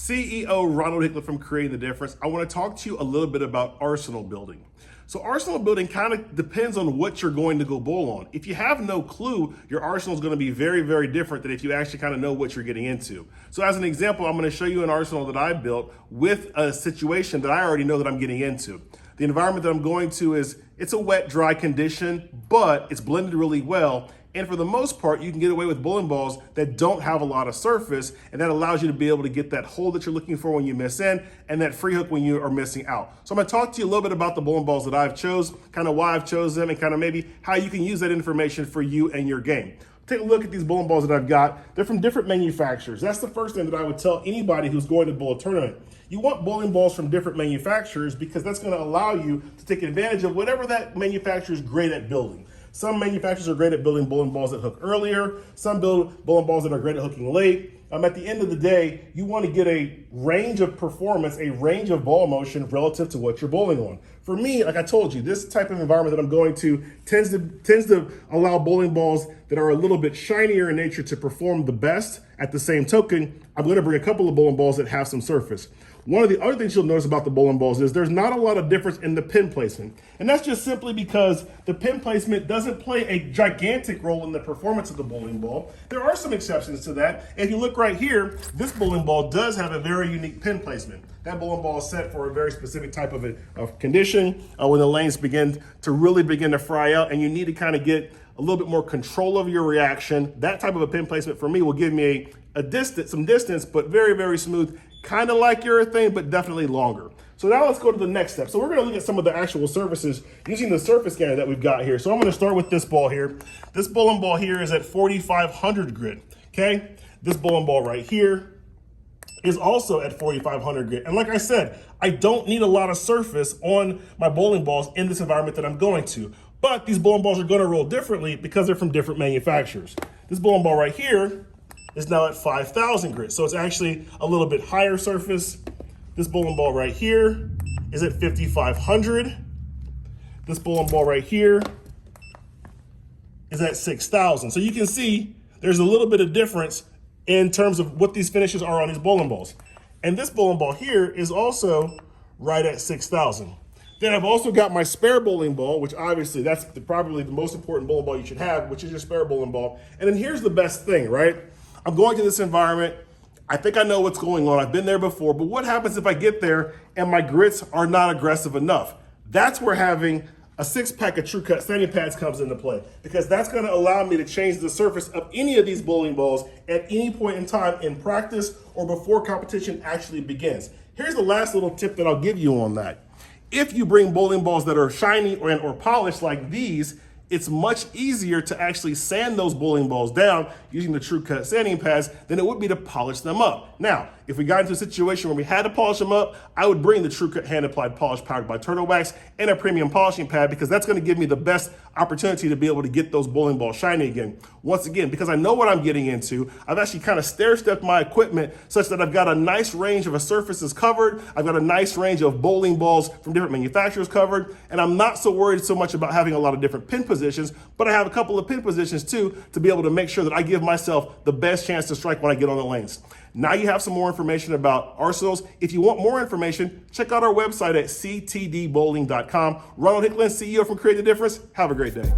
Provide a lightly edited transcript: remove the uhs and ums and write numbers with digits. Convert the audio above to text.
CEO Ronald Hickler from Creating the Difference. I want to talk to you a little bit about arsenal building. So arsenal building kind of depends on what you're going to go bowl on. If you have no clue, your arsenal is going to be very, very different than if you actually kind of know what you're getting into. So as an example, I'm going to show you an arsenal that I built with a situation that I already know that I'm getting into. The environment that I'm going to it's a wet, dry condition, but it's blended really well. And for the most part, you can get away with bowling balls that don't have a lot of surface, and that allows you to be able to get that hole that you're looking for when you miss in, and that free hook when you are missing out. So I'm gonna talk to you a little bit about the bowling balls that I've chose, kind of why I've chosen them, and kind of maybe how you can use that information for you and your game. Take a look at these bowling balls that I've got. They're from different manufacturers. That's the first thing that I would tell anybody who's going to bowl a tournament. You want bowling balls from different manufacturers because that's gonna allow you to take advantage of whatever that manufacturer is great at building. Some manufacturers are great at building bowling balls that hook earlier. Some build bowling balls that are great at hooking late. At the end of the day, you want to get a range of performance, a range of ball motion relative to what you're bowling on. For me, like I told you, this type of environment that I'm going to tends to allow bowling balls that are a little bit shinier in nature to perform the best. At the same token, I'm going to bring a couple of bowling balls that have some surface. One of the other things you'll notice about the bowling balls is there's not a lot of difference in the pin placement. And that's just simply because the pin placement doesn't play a gigantic role in the performance of the bowling ball. There are some exceptions to that. If you look right here, this bowling ball does have a very unique pin placement. That bowling ball is set for a very specific type of condition when the lanes begin to fry out, and you need to kind of get a little bit more control of your reaction. That type of a pin placement for me will give me some distance, but very, very smooth, kind of like urethane, but definitely longer. So now let's go to the next step. So we're gonna look at some of the actual surfaces using the surface scanner that we've got here. So I'm gonna start with this ball here. This bowling ball here is at 4,500 grit, okay? This bowling ball right here is also at 4,500 grit. And like I said, I don't need a lot of surface on my bowling balls in this environment that I'm going to. But these bowling balls are gonna roll differently because they're from different manufacturers. This bowling ball right here is now at 5,000 grit. So it's actually a little bit higher surface. This bowling ball right here is at 5,500. This bowling ball right here is at 6,000. So you can see there's a little bit of difference in terms of what these finishes are on these bowling balls. And this bowling ball here is also right at 6,000. Then I've also got my spare bowling ball, which obviously that's probably the most important bowling ball you should have, which is your spare bowling ball. And then here's the best thing, right? I'm going to this environment. I think I know what's going on. I've been there before, but what happens if I get there and my grits are not aggressive enough? That's where having a 6-pack of TrueCut sanding pads comes into play, because that's gonna allow me to change the surface of any of these bowling balls at any point in time in practice or before competition actually begins. Here's the last little tip that I'll give you on that. If you bring bowling balls that are shiny or polished like these, it's much easier to actually sand those bowling balls down using the TrueCut sanding pads than it would be to polish them up. Now, if we got into a situation where we had to polish them up, I would bring the TrueCut hand-applied polish powered by Turtle Wax and a premium polishing pad, because that's gonna give me the best opportunity to be able to get those bowling balls shiny again. Once again, because I know what I'm getting into, I've actually kind of stair-stepped my equipment such that I've got a nice range of surfaces covered, I've got a nice range of bowling balls from different manufacturers covered, and I'm not so worried so much about having a lot of different pin positions, but I have a couple of pin positions too to be able to make sure that I give myself the best chance to strike when I get on the lanes. Now you have some more information about arsenals. If you want more information, check out our website at ctdbowling.com. Ronald Hickler, CEO from Create the Difference. Have a great day.